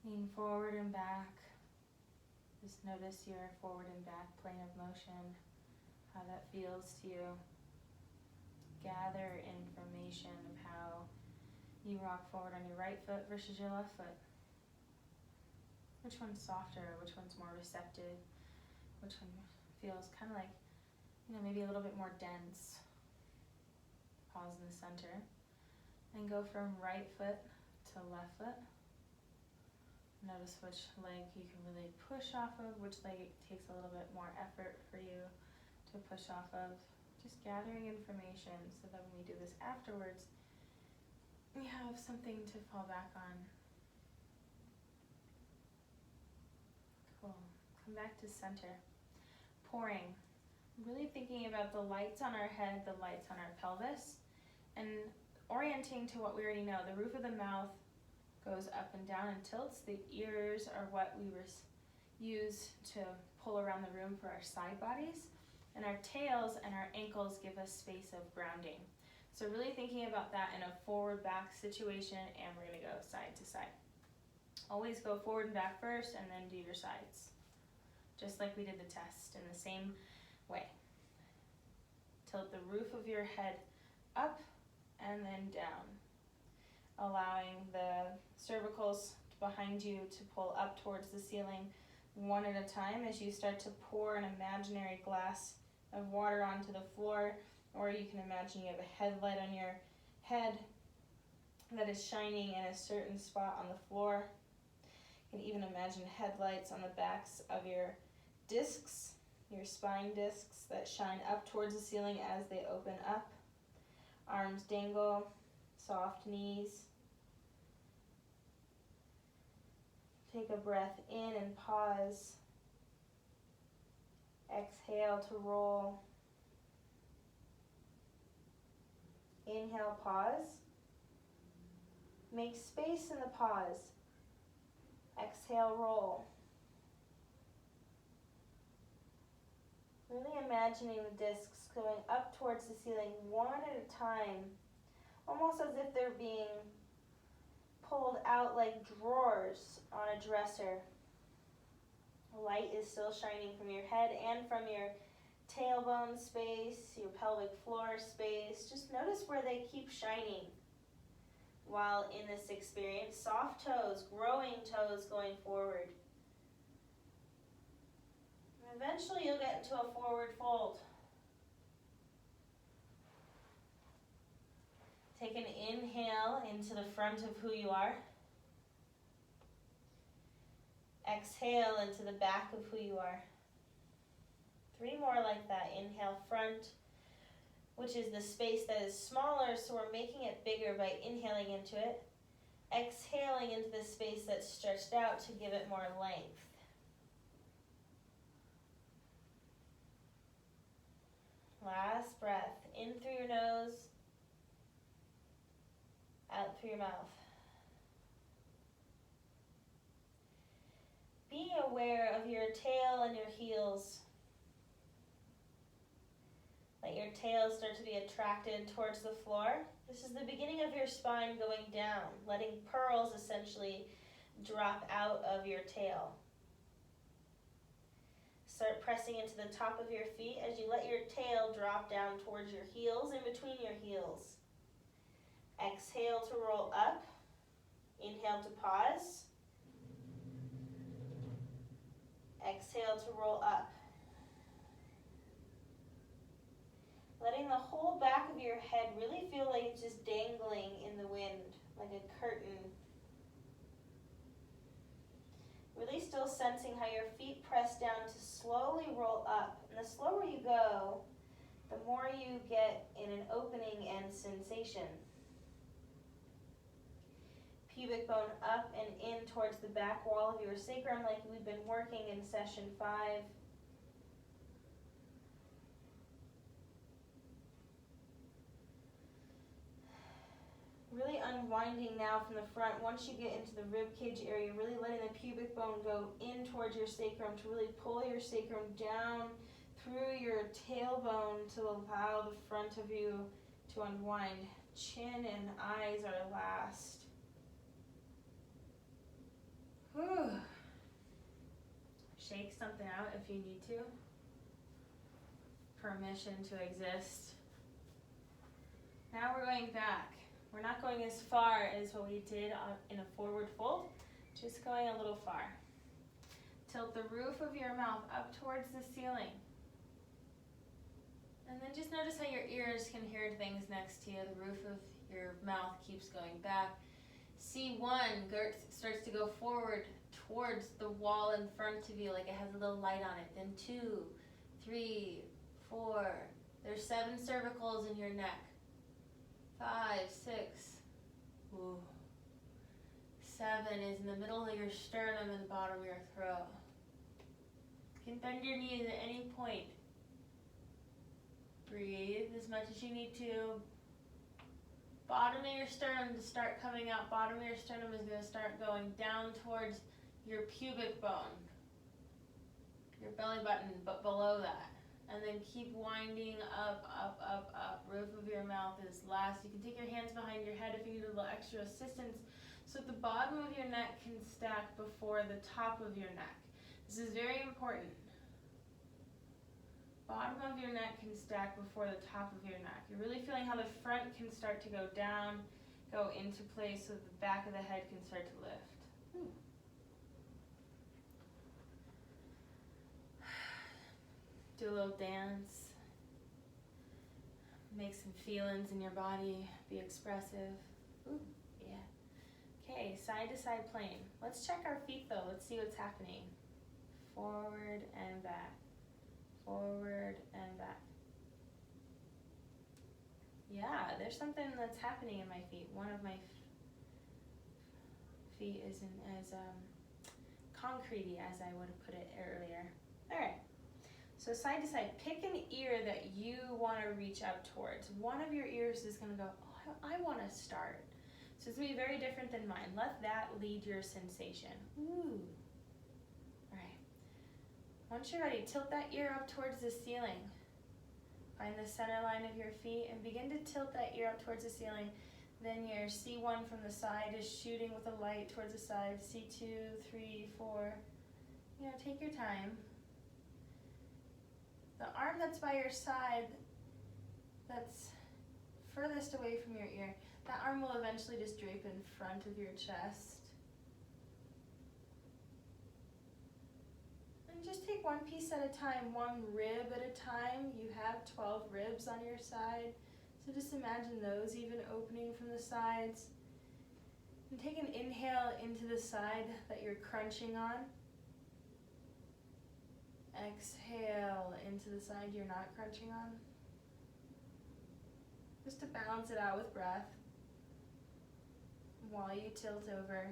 Lean forward and back. Just notice your forward and back plane of motion, how that feels to you. Gather information of how you rock forward on your right foot versus your left foot. Which one's softer? Which one's more receptive? Which one feels kind of like, maybe a little bit more dense? Pause in the center. And go from right foot to left foot. Notice which leg you can really push off of, which leg takes a little bit more effort for you to push off of. Just gathering information so that when we do this afterwards, we have something to fall back on. Cool. Come back to center. Pouring. Really thinking about the lights on our head, the lights on our pelvis, and orienting to what we already know. The roof of the mouth goes up and down and tilts. The ears are what we use to pull around the room for our side bodies. And our tails and our ankles give us space of grounding. So really thinking about that in a forward back situation, and we're gonna go side to side. Always go forward and back first and then do your sides. Just like we did the test in the same way. Tilt the roof of your head up and then down. Allowing the cervicals behind you to pull up towards the ceiling one at a time as you start to pour an imaginary glass of water onto the floor, or you can imagine you have a headlight on your head that is shining in a certain spot on the floor. You can even imagine headlights on the backs of your discs, your spine discs that shine up towards the ceiling as they open up. Arms dangle, soft knees. Take a breath in and pause. Exhale to roll. Inhale, pause. Make space in the pause. Exhale, roll. Really imagining the discs going up towards the ceiling one at a time, almost as if they're being pulled out like drawers on a dresser. Light is still shining from your head and from your tailbone space, your pelvic floor space. Just notice where they keep shining while in this experience. Soft toes, growing toes going forward. And eventually you'll get into a forward fold. Take an inhale into the front of who you are. Exhale into the back of who you are. 3 more like that. Inhale, front, which is the space that is smaller, so we're making it bigger by inhaling into it. Exhaling into the space that's stretched out to give it more length. Last breath. In through your nose, out through your mouth. Be aware of your tail and your heels. Let your tail start to be attracted towards the floor. This is the beginning of your spine going down, letting pearls essentially drop out of your tail. Start pressing into the top of your feet as you let your tail drop down towards your heels, in between your heels. Exhale to roll up. Inhale to pause. Exhale to roll up. Letting the whole back of your head really feel like it's just dangling in the wind, like a curtain. Really still sensing how your feet press down to slowly roll up. And the slower you go, the more you get in an opening and sensation. Pubic bone up and in towards the back wall of your sacrum like we've been working in session 5. Really unwinding now from the front. Once you get into the rib cage area, really letting the pubic bone go in towards your sacrum to really pull your sacrum down through your tailbone to allow the front of you to unwind. Chin and eyes are last. shake something out if you need to. Permission to exist. Now we're going back. We're not going as far as what we did in a forward fold, just going a little far. Tilt the roof of your mouth up towards the ceiling. And then just notice how your ears can hear things next to you. The roof of your mouth keeps going back. C1 starts to go forward towards the wall in front of you like it has a little light on it. Then 2, 3, 4. There's 7 cervicals in your neck. 5, 6. Ooh. 7 is in the middle of your sternum and the bottom of your throat. You can bend your knees at any point. Breathe as much as you need to. Bottom of your sternum to start coming out. Bottom of your sternum is going to start going down towards your pubic bone, your belly button, but below that. And then keep winding up, up, up, up. Roof of your mouth is last. You can take your hands behind your head if you need a little extra assistance so that the bottom of your neck can stack before the top of your neck. This is very important. Bottom of your neck can stack before the top of your neck. You're really feeling how the front can start to go down, go into place so that the back of the head can start to lift. Do a little dance. Make some feelings in your body. Be expressive. Ooh, yeah. Okay, side to side plane. Let's check our feet though. Let's see what's happening. Forward and back. Forward and back. Yeah, there's something that's happening in my feet. One of my feet isn't as concretey as I would have put it earlier. All right. So side to side, pick an ear that you want to reach up towards. One of your ears is going to go, oh, I want to start. So it's going to be very different than mine. Let that lead your sensation. Ooh. All right. Once you're ready, tilt that ear up towards the ceiling. Find the center line of your feet and begin to tilt that ear up towards the ceiling. Then your C1 from the side is shooting with a light towards the side. C2, 3, 4. You know, take your time. The arm that's by your side, that's furthest away from your ear, that arm will eventually just drape in front of your chest. And just take one piece at a time, one rib at a time. You have 12 ribs on your side, so just imagine those even opening from the sides. And take an inhale into the side that you're crunching on. Exhale into the side you're not crunching on. Just to balance it out with breath while you tilt over.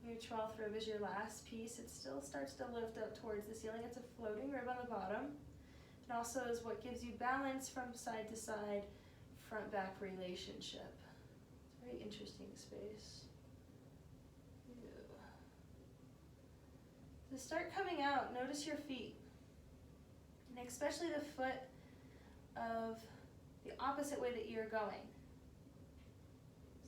Your 12th rib is your last piece. It still starts to lift up towards the ceiling. It's a floating rib on the bottom. It also is what gives you balance from side to side, front-back relationship. It's a very interesting space. So start coming out. Notice your feet. And especially the foot of the opposite way that you're going.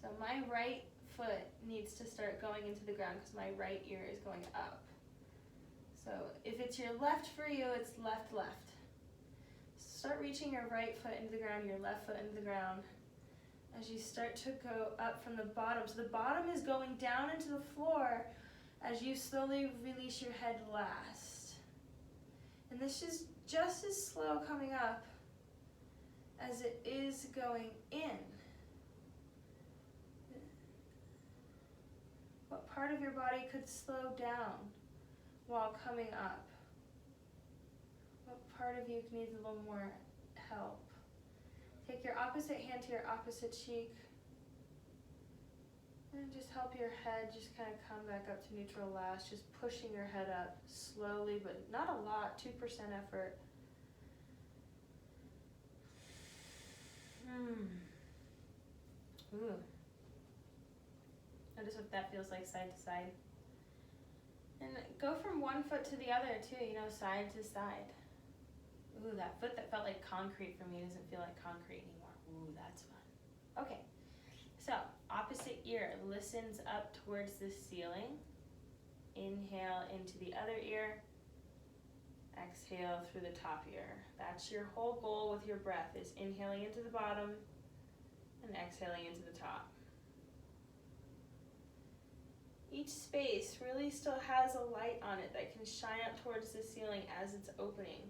So my right foot needs to start going into the ground because my right ear is going up. So if it's your left for you, it's left, left. Start reaching your right foot into the ground, your left foot into the ground. As you start to go up from the bottom. So the bottom is going down into the floor as you slowly release your head last. And this is just as slow coming up as it is going in. What part of your body could slow down while coming up? What part of you needs a little more help? Take your opposite hand to your opposite cheek. And just help your head just kind of come back up to neutral last. Just pushing your head up slowly, but not a lot, 2% effort. Ooh. Notice what that feels like side to side. And go from one foot to the other too, side to side. Ooh, that foot that felt like concrete for me doesn't feel like concrete anymore. Ooh, that's fun. Okay, so opposite ear listens up towards the ceiling. Inhale into the other ear. Exhale through the top ear. That's your whole goal with your breath, is inhaling into the bottom and exhaling into the top. Each space really still has a light on it that can shine up towards the ceiling as it's opening.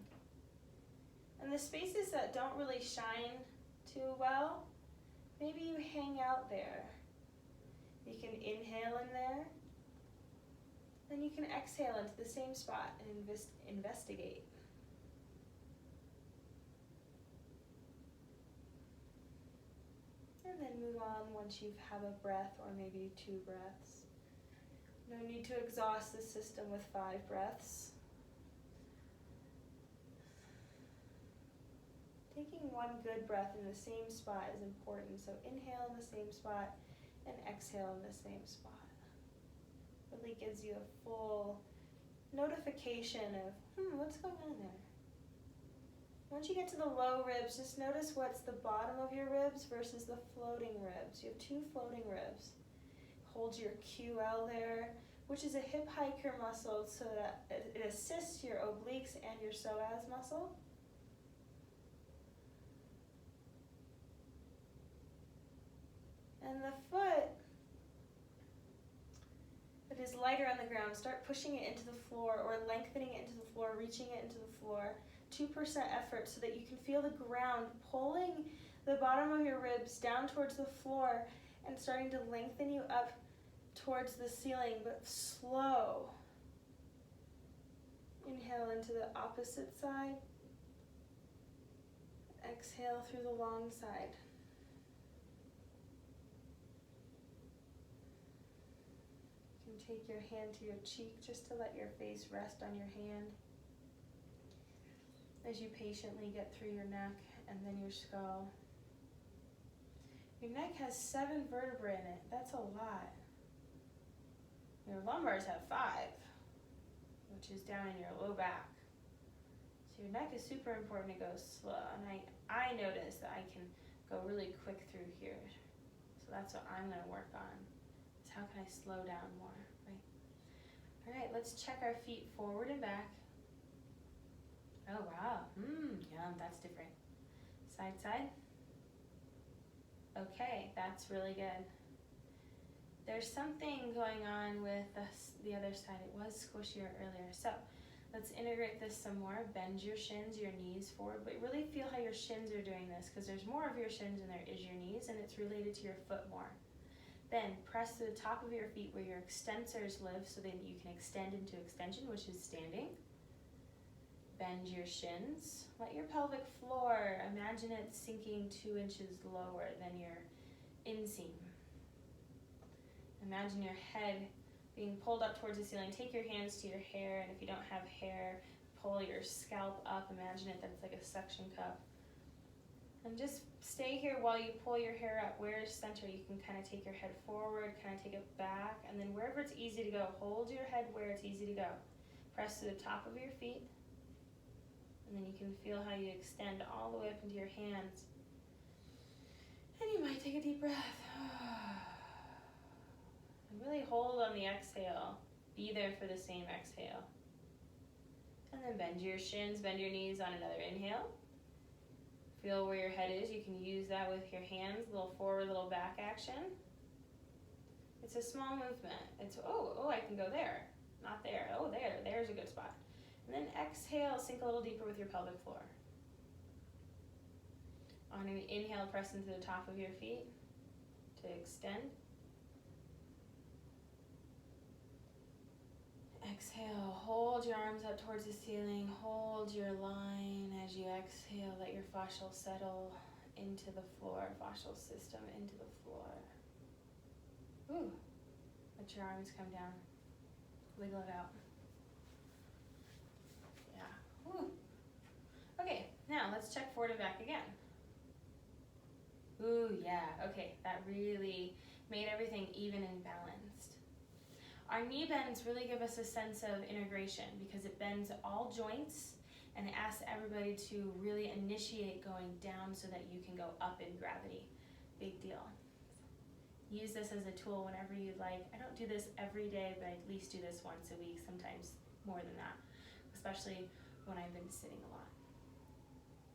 And the spaces that don't really shine too well, maybe you hang out there. You can inhale in there, then you can exhale into the same spot and investigate. And then move on once you have a breath or maybe 2 breaths. No need to exhaust the system with 5 breaths. Taking one good breath in the same spot is important. So inhale in the same spot and exhale in the same spot. Really gives you a full notification of, what's going on there? Once you get to the low ribs, just notice what's the bottom of your ribs versus the floating ribs. You have 2 floating ribs. Hold your QL there, which is a hip hiker muscle, so that it assists your obliques and your psoas muscle. And the foot that is lighter on the ground, start pushing it into the floor or lengthening it into the floor, reaching it into the floor. 2% effort so that you can feel the ground pulling the bottom of your ribs down towards the floor and starting to lengthen you up towards the ceiling, but slow. Inhale into the opposite side. Exhale through the long side. You can take your hand to your cheek just to let your face rest on your hand as you patiently get through your neck and then your skull. Your neck has 7 vertebrae in it. That's a lot. Your lumbars have 5, which is down in your low back. So your neck is super important to go slow. And I notice that I can go really quick through here. So that's what I'm going to work on. Is how can I slow down more, right? All right, let's check our feet forward and back. Oh, wow. Yum, that's different. Side, side. Okay, that's really good. There's something going on with the other side. It was squishier earlier. So let's integrate this some more. Bend your shins, your knees forward, but really feel how your shins are doing this, because there's more of your shins than there is your knees, and it's related to your foot more. Then press to the top of your feet where your extensors live so that you can extend into extension, which is standing. Bend your shins. Let your pelvic floor, imagine it sinking 2 inches lower than your inseam. Imagine your head being pulled up towards the ceiling. Take your hands to your hair, and if you don't have hair, pull your scalp up. Imagine it that's like a suction cup. And just stay here while you pull your hair up. Where's center? You can kind of take your head forward, kind of take it back, and then wherever it's easy to go, hold your head where it's easy to go. Press to the top of your feet. And then you can feel how you extend all the way up into your hands. And you might take a deep breath. And really hold on the exhale. Be there for the same exhale. And then bend your shins, bend your knees on another inhale. Feel where your head is. You can use that with your hands, little forward, little back action. It's a small movement. It's, oh, I can go there. Not there. Oh, there's a good spot. And then exhale, sink a little deeper with your pelvic floor. On an inhale, press into the top of your feet to extend. Exhale, hold your arms up towards the ceiling. Hold your line as you exhale. Let your fascial settle into the floor, fascial system into the floor. Ooh. Let your arms come down. Wiggle it out. Ooh. Okay, now let's check forward and back again. Ooh, yeah, okay, that really made everything even and balanced. Our knee bends really give us a sense of integration because it bends all joints and it asks everybody to really initiate going down so that you can go up in gravity. Big deal. use this as a tool whenever you'd like. I don't do this every day, but I at least do this once a week, sometimes more than that, especially when I've been sitting a lot.